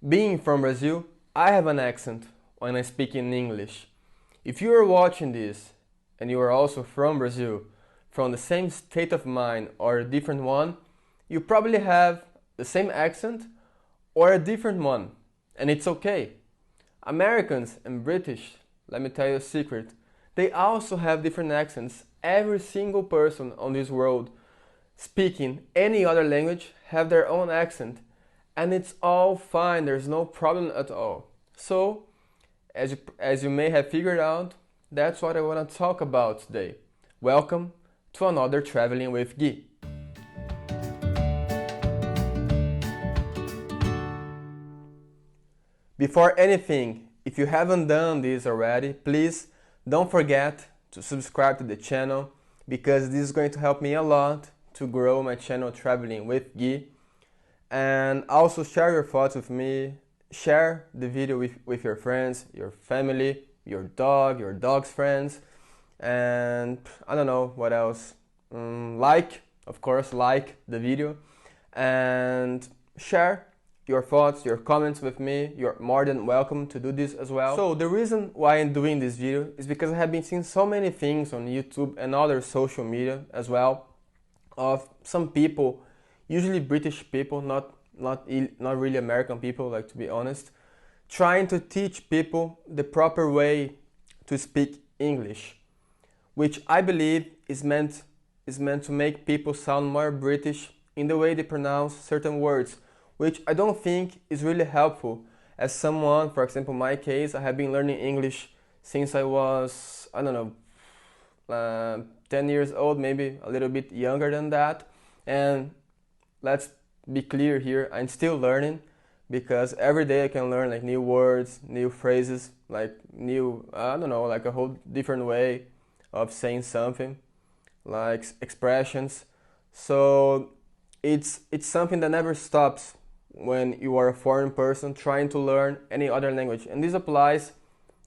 Being from Brazil, I have an accent when I speak in English. If you are watching this and you are also from Brazil, from the same state of mind or a different one, you probably have the same accent or a different one, and it's okay. Americans and British, let me tell you a secret, they also have different accents. Every single person on this world speaking any other language have their own accent, and it's all fine, there's no problem at all. So, as you may have figured out, that's what I want to talk about today. Welcome to another Traveling with Gui. Before anything, if you haven't done this already, please don't forget to subscribe to the channel because this is going to help me a lot to grow my channel Traveling with Gui. And also share your thoughts with me, share the video with your friends, your family, your dog's friends, and I don't know what else. Of course, like the video and share your thoughts, your comments with me. You're more than welcome to do this as well. So the reason why I'm doing this video is because I have been seeing so many things on YouTube and other social media as well of some people, usually British people, not really American people, like, to be honest, trying to teach people the proper way to speak English, which I believe is meant to make people sound more British in the way they pronounce certain words, which I don't think is really helpful. As someone, for example, in my case, I have been learning English since I was, 10 years old, maybe a little bit younger than that. And let's be clear here, I'm still learning because every day I can learn like new words, new phrases, like like a whole different way of saying something, like expressions. So it's something that never stops when you are a foreign person trying to learn any other language. And this applies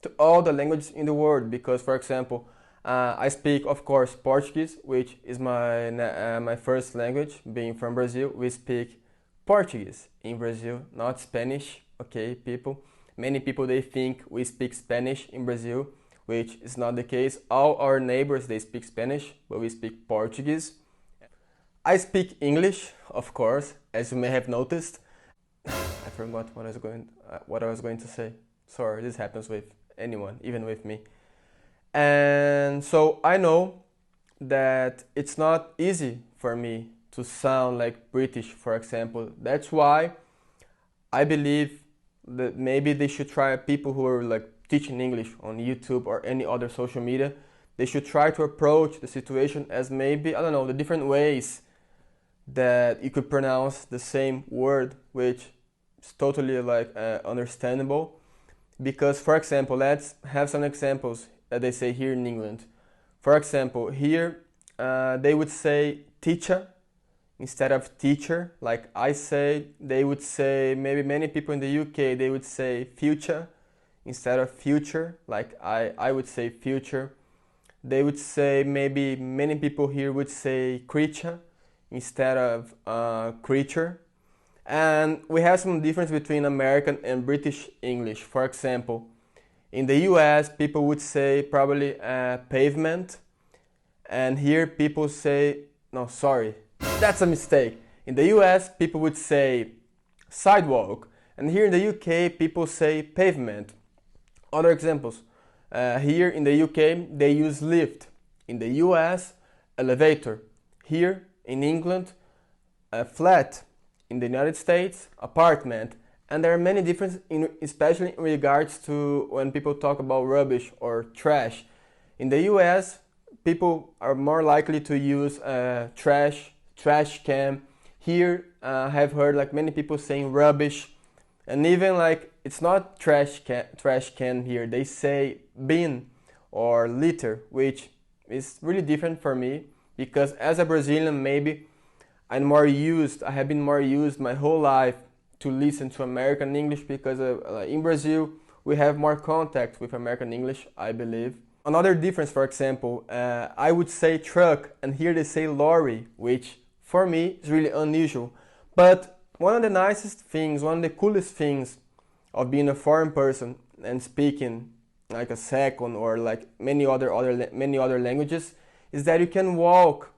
to all the languages in the world because, for example, I speak, of course, Portuguese, which is my first language. Being from Brazil, we speak Portuguese in Brazil, not Spanish. Okay, people. Many people, they think we speak Spanish in Brazil, which is not the case. All our neighbors, they speak Spanish, but we speak Portuguese. I speak English, of course, as you may have noticed. I forgot what I was going to say. Sorry, this happens with anyone, even with me. And so I know that it's not easy for me to sound like British, for example. That's why I believe that maybe they should try, people who are like teaching English on YouTube or any other social media, they should try to approach the situation as maybe, the different ways that you could pronounce the same word, which is totally understandable. Because, for example, let's have some examples that they say here in England. For example, here they would say teacher instead of teacher, like I say. They would say, maybe many people in the UK, they would say future instead of future, like I would say future. They would say, maybe many people here would say creature instead of creature. And we have some difference between American and British English. For example, in the US, people would say probably pavement, and here people say, no, sorry, that's a mistake. In the US, people would say sidewalk, and here in the UK, people say pavement. Other examples, here in the UK, they use lift. In the US, elevator. Here in England, a flat. In the United States, apartment. And there are many differences, especially in regards to when people talk about rubbish or trash. In the US, people are more likely to use trash can. Here, I have heard like many people saying rubbish, and even like it's not trash can here. They say bin or litter, which is really different for me because as a Brazilian, maybe I have been more used my whole life to listen to American English because in Brazil we have more contact with American English, I believe. Another difference, for example, I would say truck and here they say lorry, which for me is really unusual. But one of the nicest things, one of the coolest things of being a foreign person and speaking like a second or like many other languages is that you can walk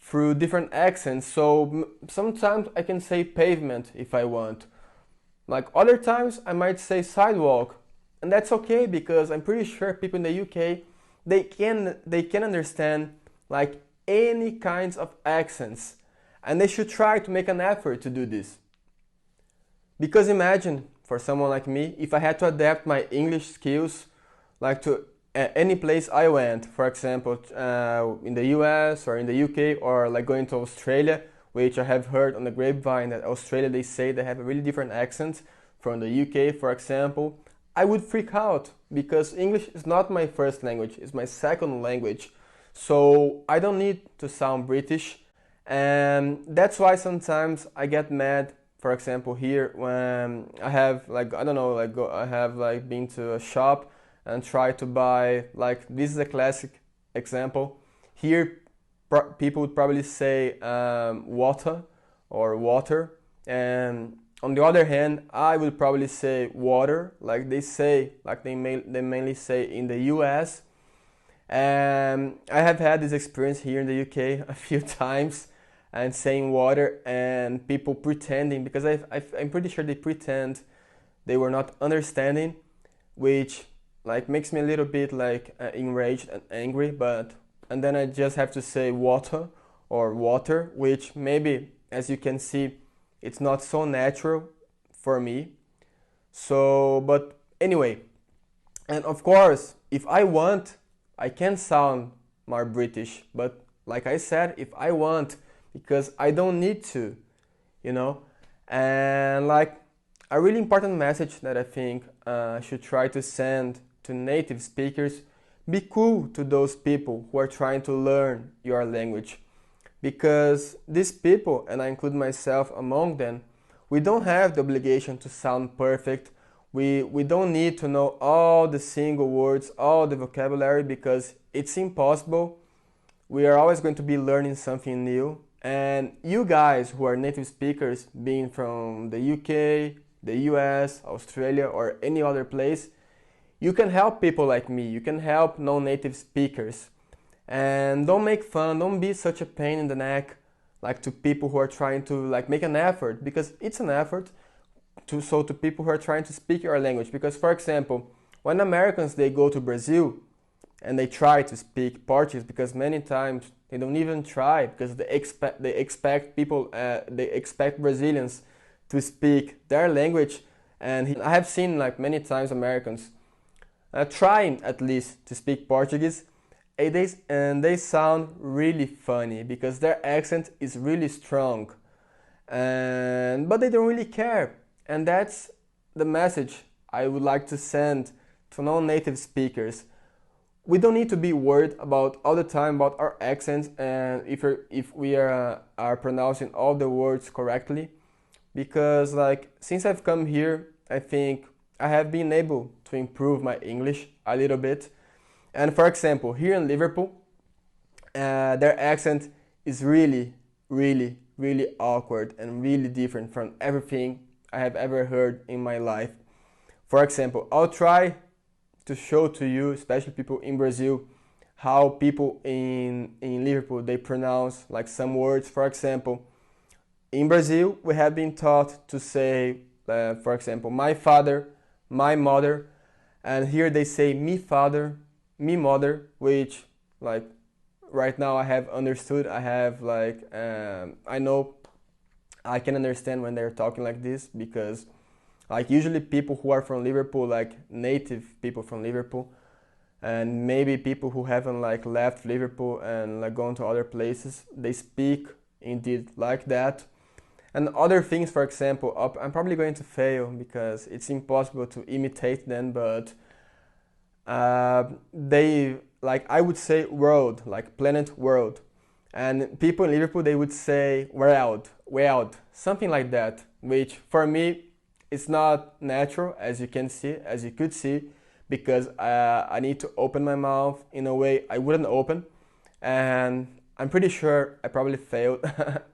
through different accents. So sometimes I can say pavement if I want. Like other times I might say sidewalk, and that's okay because I'm pretty sure people in the UK they can understand like any kinds of accents, and they should try to make an effort to do this. Because imagine for someone like me, if I had to adapt my English skills like to any place I went, for example, in the US or in the UK, or like going to Australia, which I have heard on the grapevine that Australia, they say they have a really different accent from the UK, for example, I would freak out because English is not my first language, it's my second language. So I don't need to sound British, and that's why sometimes I get mad. For example, here when I have like I don't know like I have like been to a shop and try to buy like this is a classic example. Here people would probably say water or water, and on the other hand, I would probably say water, like they say, like they mainly say in the US. And I have had this experience here in the UK a few times and saying water and people pretending, because I'm pretty sure they pretend they were not understanding, which like makes me a little bit like enraged and angry. And then I just have to say water or water, which maybe, as you can see, it's not so natural for me. So, but anyway, and of course, if I want, I can sound more British, but like I said, if I want, because I don't need to, you know. And like a really important message that I think should try to send to native speakers: be cool to those people who are trying to learn your language, because these people, and I include myself among them, we don't have the obligation to sound perfect. We don't need to know all the single words, all the vocabulary, because it's impossible. We are always going to be learning something new. And you guys who are native speakers, being from the UK, the US, Australia, or any other place, you can help people like me. You can help non-native speakers. And don't make fun, don't be such a pain in the neck like to people who are trying to like make an effort, because it's an effort to people who are trying to speak your language. Because for example, when Americans they go to Brazil and they try to speak Portuguese, because many times they don't even try, because they expect Brazilians to speak their language. And I have seen like many times Americans trying at least to speak Portuguese, and they sound really funny because their accent is really strong, but they don't really care. And that's the message I would like to send to non-native speakers. We don't need to be worried about all the time about our accents and if we are pronouncing all the words correctly, because like since I've come here, I think I have been able to improve my English a little bit. And for example, here in Liverpool, their accent is really, really, really awkward and really different from everything I have ever heard in my life. For example, I'll try to show to you, especially people in Brazil, how people in Liverpool, they pronounce like some words. For example, in Brazil, we have been taught to say, for example, my father, my mother, and here they say me father, me mother, which like right now I have understood, I have like, I know I can understand when they're talking like this, because like usually people who are from Liverpool, like native people from Liverpool, and maybe people who haven't like left Liverpool and like gone to other places, they speak indeed like that. And other things, for example, I'm probably going to fail because it's impossible to imitate them, but they, like I would say world, like planet world. And people in Liverpool, they would say world, something like that, which for me, it's not natural, as you could see, because I need to open my mouth in a way I wouldn't open. And I'm pretty sure I probably failed.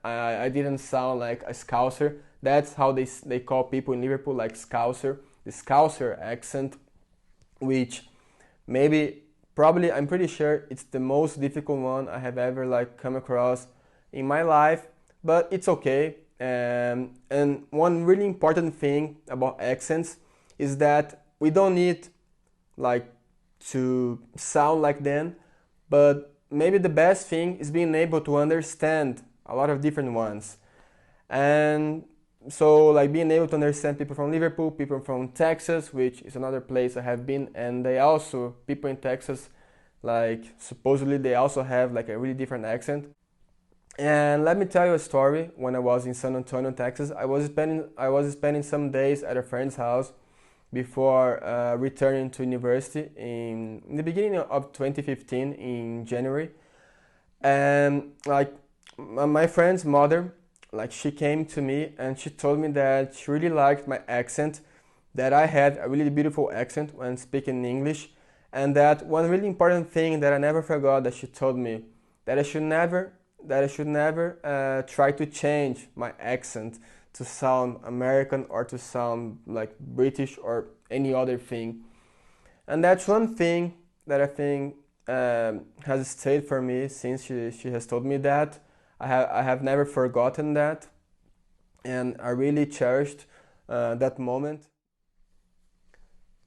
I didn't sound like a Scouser That's how they call people in Liverpool, like Scouser, the Scouser accent, which maybe, probably, I'm pretty sure it's the most difficult one I have ever like come across in my life, but it's okay. And one really important thing about accents is that we don't need like to sound like them, but maybe the best thing is being able to understand a lot of different ones. And so like being able to understand people from Liverpool, people from Texas, which is another place I have been, and they also, people in Texas, like supposedly they also have like a really different accent. And let me tell you a story. When I was in San Antonio, Texas, I was spending some days at a friend's house before returning to university in the beginning of 2015 in January. And like my friend's mother, like she came to me and she told me that she really liked my accent, that I had a really beautiful accent when speaking English, and that one really important thing that I never forgot that she told me, that I should never try to change my accent to sound American or to sound like British or any other thing. And that's one thing that I think has stayed for me since she has told me that. I have never forgotten that, and I really cherished that moment.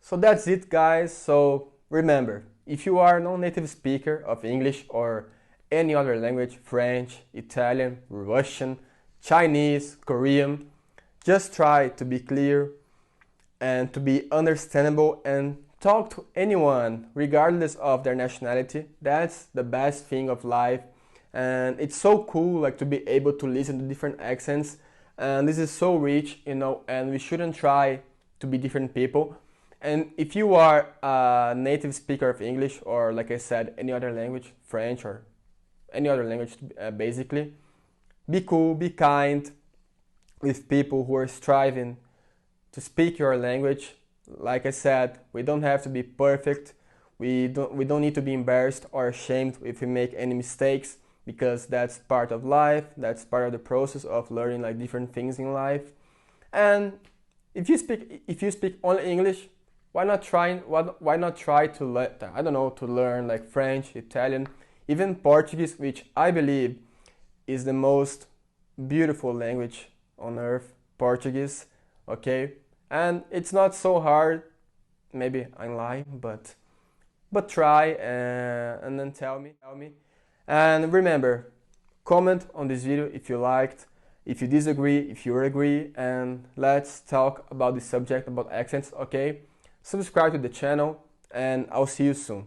So that's it, guys. So remember, if you are a non-native speaker of English or any other language, French, Italian, Russian, Chinese, Korean, just try to be clear and to be understandable and talk to anyone regardless of their nationality. That's the best thing of life, and it's so cool like to be able to listen to different accents, and this is so rich, and we shouldn't try to be different people. And if you are a native speaker of English, or like I said, any other language, French or any other language, basically, be cool, be kind with people who are striving to speak your language. Like I said, we don't have to be perfect. We don't need to be embarrassed or ashamed if we make any mistakes, because that's part of life. That's part of the process of learning like different things in life. And if you speak only English, why not try to learn like French, Italian, even Portuguese, which I believe is the most beautiful language on earth, Portuguese, okay? And it's not so hard, maybe I'm lying, but try and then tell me. And remember, comment on this video if you liked, if you disagree, if you agree, and let's talk about this subject, about accents, okay? Subscribe to the channel, and I'll see you soon.